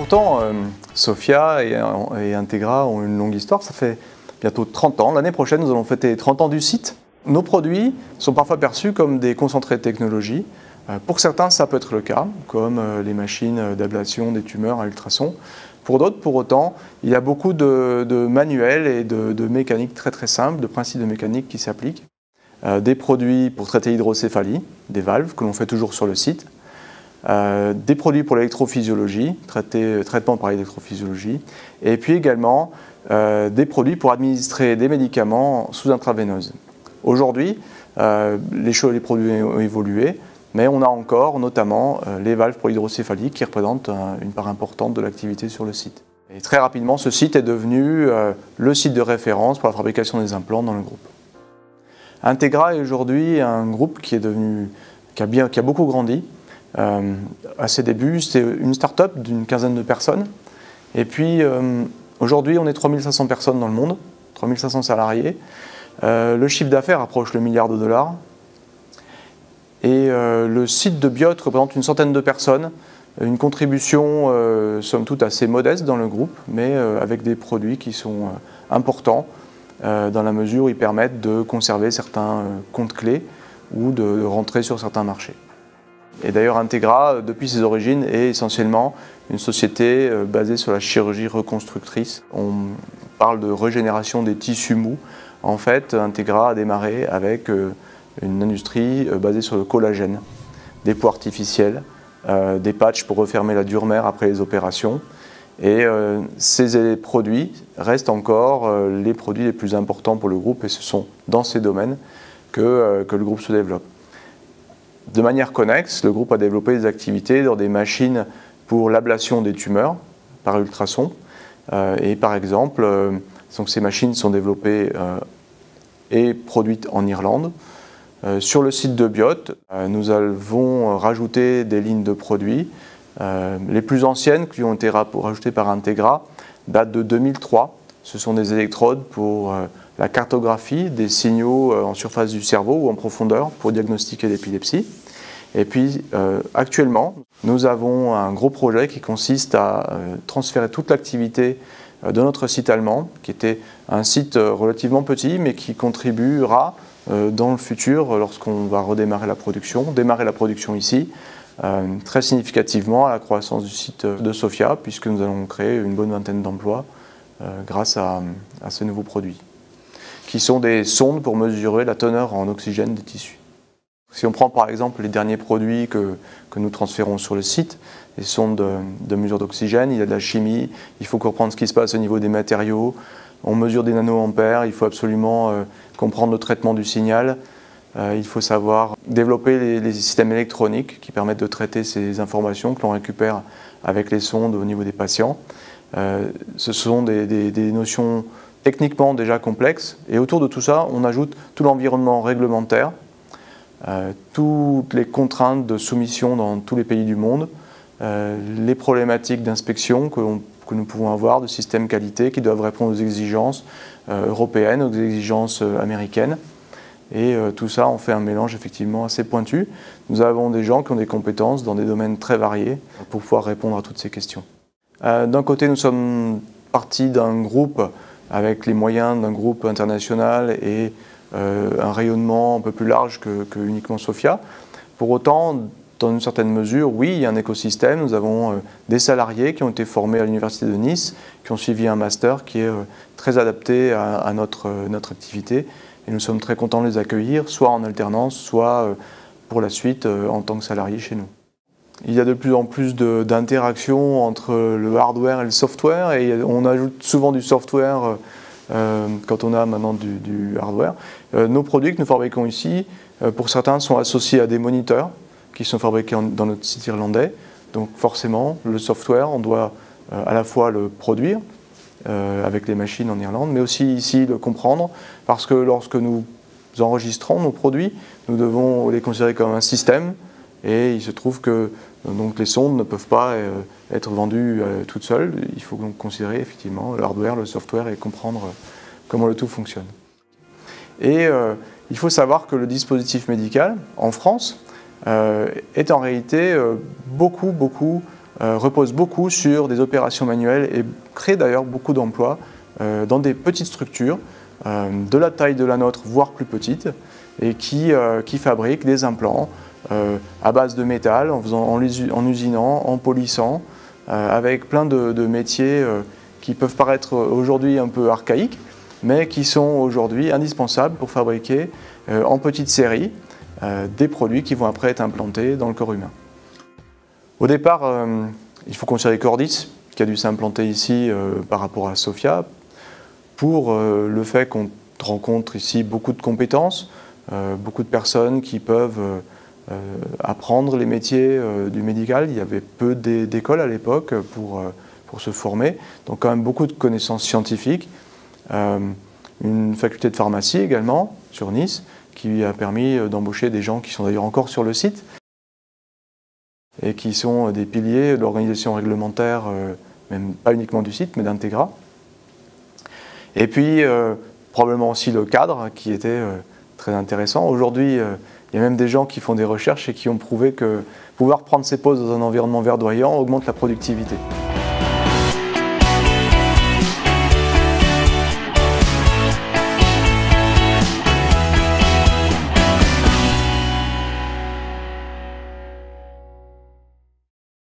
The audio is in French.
pourtant, Sophia et Integra ont une longue histoire. Ça fait bientôt 30 ans. L'année prochaine, nous allons fêter les 30 ans du site. Nos produits sont parfois perçus comme des concentrés de technologie. Pour certains, ça peut être le cas, comme les machines d'ablation des tumeurs à ultrasons. Pour d'autres, pour autant, il y a beaucoup de manuels et de mécaniques très simples, de principes de mécanique qui s'appliquent. Des produits pour traiter l'hydrocéphalie, des valves que l'on fait toujours sur le site. Des produits pour l'électrophysiologie, traitement par l'électrophysiologie, et puis également des produits pour administrer des médicaments sous intraveineuse. Aujourd'hui, les produits ont évolué, mais on a encore notamment les valves pour l'hydrocéphalie qui représentent une part importante de l'activité sur le site. Et très rapidement, ce site est devenu le site de référence pour la fabrication des implants dans le groupe. Integra est aujourd'hui un groupe qui a beaucoup grandi. À ses débuts, c'était une start-up d'une quinzaine de personnes. Et puis, aujourd'hui, on est 3500 personnes dans le monde, 3500 salariés. Le chiffre d'affaires approche le milliard de dollars. Et le site de Biot représente une centaine de personnes. Une contribution, somme toute, assez modeste dans le groupe, mais avec des produits qui sont importants dans la mesure où ils permettent de conserver certains comptes clés ou de rentrer sur certains marchés. Et d'ailleurs, Integra, depuis ses origines, est essentiellement une société basée sur la chirurgie reconstructrice. On parle de régénération des tissus mous. En fait, Integra a démarré avec une industrie basée sur le collagène, des peaux artificielles, des patchs pour refermer la dure-mère après les opérations. Et ces produits restent encore les produits les plus importants pour le groupe, et ce sont dans ces domaines que le groupe se développe. De manière connexe, le groupe a développé des activités dans des machines pour l'ablation des tumeurs par ultrasons. Et par exemple, ces machines sont développées et produites en Irlande. Sur le site de Biot, nous avons rajouté des lignes de produits. Les plus anciennes qui ont été rajoutées par Integra datent de 2003. Ce sont des électrodes pour la cartographie des signaux en surface du cerveau ou en profondeur pour diagnostiquer l'épilepsie. Et puis actuellement, nous avons un gros projet qui consiste à transférer toute l'activité de notre site allemand, qui était un site relativement petit, mais qui contribuera dans le futur, lorsqu'on va démarrer la production ici, très significativement à la croissance du site de Sophia, puisque nous allons créer une bonne vingtaine d'emplois grâce à ces nouveaux produits, qui sont des sondes pour mesurer la teneur en oxygène des tissus. Si on prend par exemple les derniers produits que nous transférons sur le site, les sondes de mesure d'oxygène, il y a de la chimie, il faut comprendre ce qui se passe au niveau des matériaux, on mesure des nanoampères, il faut absolument comprendre le traitement du signal, il faut savoir développer les systèmes électroniques qui permettent de traiter ces informations que l'on récupère avec les sondes au niveau des patients. Ce sont des notions techniquement déjà complexes, et autour de tout ça, on ajoute tout l'environnement réglementaire, toutes les contraintes de soumission dans tous les pays du monde, les problématiques d'inspection que nous pouvons avoir, de systèmes qualité qui doivent répondre aux exigences européennes, aux exigences américaines. Et tout ça en fait un mélange effectivement assez pointu. Nous avons des gens qui ont des compétences dans des domaines très variés pour pouvoir répondre à toutes ces questions. D'un côté, nous sommes partis d'un groupe avec les moyens d'un groupe international et un rayonnement un peu plus large que uniquement Sophia. Pour autant, dans une certaine mesure, oui, il y a un écosystème. Nous avons des salariés qui ont été formés à l'Université de Nice, qui ont suivi un master qui est très adapté à notre activité. Et nous sommes très contents de les accueillir, soit en alternance, soit pour la suite en tant que salariés chez nous. Il y a de plus en plus d'interactions entre le hardware et le software, et on ajoute souvent du software quand on a maintenant du hardware. Nos produits que nous fabriquons ici, pour certains, sont associés à des moniteurs qui sont fabriqués dans notre site irlandais. Donc forcément, le software, on doit à la fois le produire avec les machines en Irlande, mais aussi ici le comprendre, parce que lorsque nous enregistrons nos produits, nous devons les considérer comme un système, et il se trouve que donc, les sondes ne peuvent pas être vendues toutes seules. Il faut donc considérer effectivement le hardware, le software et comprendre comment le tout fonctionne. Et il faut savoir que le dispositif médical en France est en réalité beaucoup repose beaucoup sur des opérations manuelles et crée d'ailleurs beaucoup d'emplois dans des petites structures de la taille de la nôtre, voire plus petites, et qui fabriquent des implants à base de métal, en usinant, en polissant, avec plein de métiers qui peuvent paraître aujourd'hui un peu archaïques, mais qui sont aujourd'hui indispensables pour fabriquer en petite série des produits qui vont après être implantés dans le corps humain. Au départ, il faut considérer Cordis, qui a dû s'implanter ici par rapport à Sophia, pour le fait qu'on rencontre ici beaucoup de compétences, beaucoup de personnes qui peuvent apprendre les métiers du médical. Il y avait peu d'écoles à l'époque pour se former, donc quand même beaucoup de connaissances scientifiques. Une faculté de pharmacie également, sur Nice, qui a permis d'embaucher des gens qui sont d'ailleurs encore sur le site et qui sont des piliers de l'organisation réglementaire, même pas uniquement du site, mais d'Integra. Et puis, probablement aussi le cadre, qui était très intéressant. Aujourd'hui, il y a même des gens qui font des recherches et qui ont prouvé que pouvoir prendre ses pauses dans un environnement verdoyant augmente la productivité.